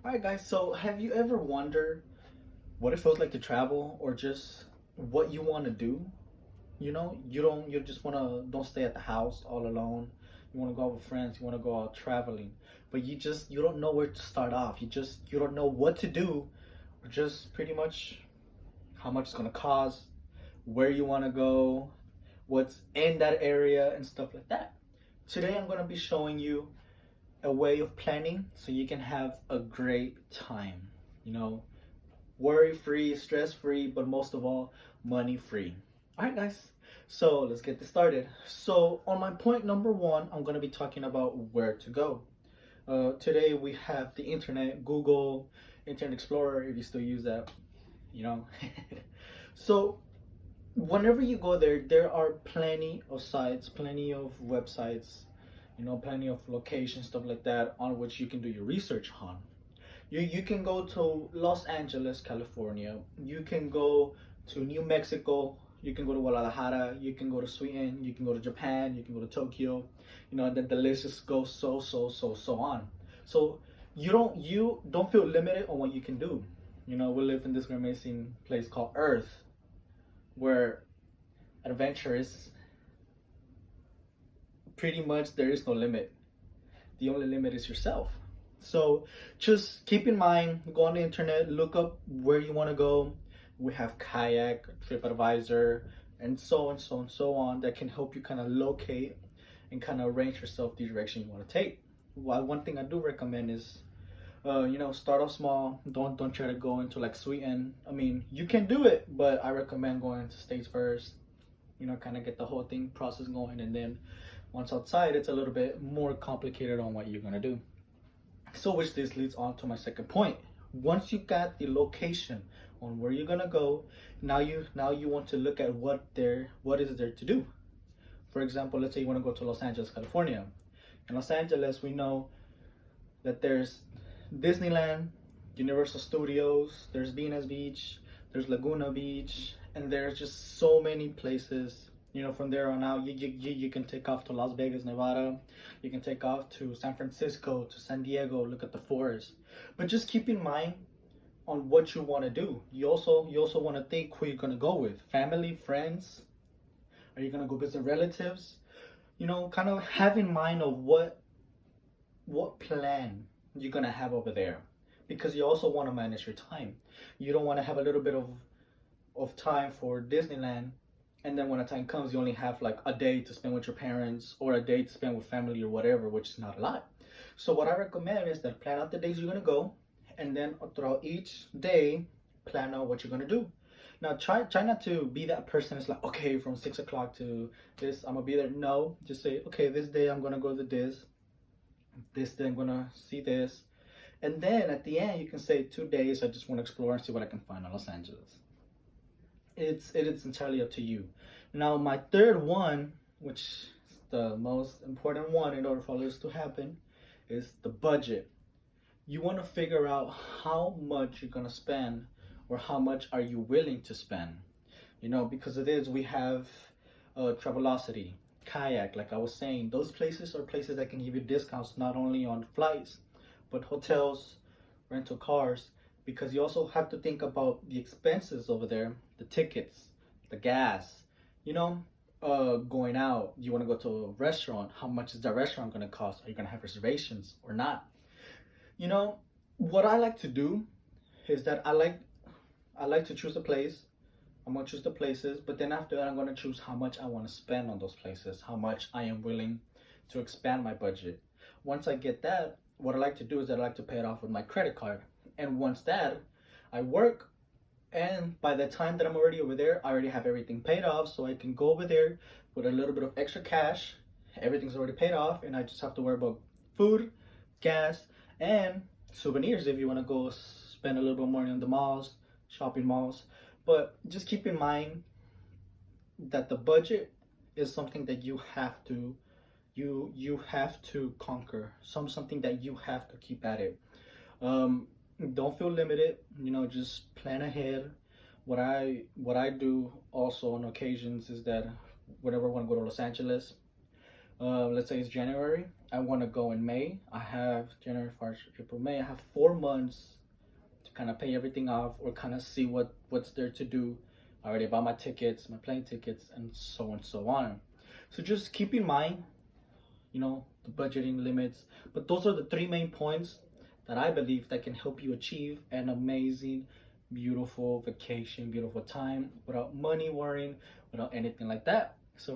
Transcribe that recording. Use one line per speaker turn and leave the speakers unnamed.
Alright guys, so have you ever wondered what it feels like to travel or just what you want to do? You just want to don't stay at the house all alone. You want to go out with friends, you want to go out traveling, but you don't know where to start off. You don't know what to do or just pretty much how much it's going to cost, where you want to go, what's in that area and stuff like that. Today I'm going to be showing you a way of planning so you can have a great time. You know, worry free, stress free, but most of all, money free. All right, guys. So let's get this started. So on my point number one, I'm gonna be talking about where to go. Today we have the internet, Google, Internet Explorer, if you still use that, you know. So whenever you go there, there are plenty of sites, plenty of websites, plenty of locations, stuff like that, on which you can do your research on. You can go to Los Angeles, California. You can go to New Mexico. You can go to Guadalajara. You can go to Sweden. You can go to Japan. You can go to Tokyo. The list just goes so on. So you don't feel limited on what you can do. We live in this amazing place called Earth, where adventure is pretty much there is no limit. The only limit is yourself. So just keep in mind, go on the internet, look up where you want to go. We have Kayak, TripAdvisor, and so on that can help you kind of locate and kind of arrange yourself the direction you want to take. Well, one thing I do recommend is, start off small. Don't try to go into like Sweden. I mean, you can do it, but I recommend going to States first. Kind of get the whole thing process going, and then once outside, it's a little bit more complicated on what you're gonna do. So which this leads on to my second point. Once you got the location on where you're gonna go, now you want to look at what is there to do. For example, let's say you want to go to Los Angeles, California. In Los Angeles, we know that there's Disneyland, Universal Studios, there's Venus Beach, there's Laguna Beach, and there's just so many places. From there on out, you can take off to Las Vegas, Nevada. You can take off to San Francisco, to San Diego, look at the forest. But just keep in mind on what you want to do. You also want to think who you're going to go with. Family, friends? Are you going to go visit relatives? Kind of have in mind of what plan you're going to have over there. Because you also want to manage your time. You don't want to have a little bit of time for Disneyland, and then when the time comes, you only have like a day to spend with your parents or a day to spend with family or whatever, which is not a lot. So what I recommend is that plan out the days you're gonna go, and then throughout each day, plan out what you're gonna do. Now try not to be that person that's like, okay, from 6 o'clock to this, I'm gonna be there. No, just say, okay, this day I'm gonna go to this day I'm gonna see this. And then at the end, you can say 2 days, I just want to explore and see what I can find in Los Angeles. It is entirely up to you. Now my third one, which is the most important one in order for all this to happen, is the budget. You want to figure out how much you're gonna spend, or how much are you willing to spend. Because it is, we have Travelocity, Kayak, like I was saying. Those places are places that can give you discounts not only on flights, but hotels, rental cars, because you also have to think about the expenses over there, the tickets, the gas, going out. You want to go to a restaurant, how much is that restaurant going to cost? Are you going to have reservations or not? What I like to do is that I like to choose a place. I'm going to choose the places, but then after that, I'm going to choose how much I want to spend on those places, how much I am willing to expand my budget. Once I get that, what I like to do is that I like to pay it off with my credit card. And once that, I work, and by the time that I'm already over there, I already have everything paid off, so I can go over there with a little bit of extra cash. Everything's already paid off, and I just have to worry about food, gas, and souvenirs if you want to go spend a little bit more money on the malls, shopping malls. But just keep in mind that the budget is something that you have to conquer, something that you have to keep at it. Don't feel limited. Just plan ahead. What I do also on occasions is that whenever I want to go to Los Angeles, let's say it's January, I want to go in May. I have January, March, April, May. I have 4 months to kind of pay everything off or kind of see what's there to do. I already bought my tickets, my plane tickets, and so on. So just keep in mind, the budgeting limits. But those are the 3 main points that I believe that can help you achieve an amazing, beautiful vacation, beautiful time without money worrying, without anything like that. So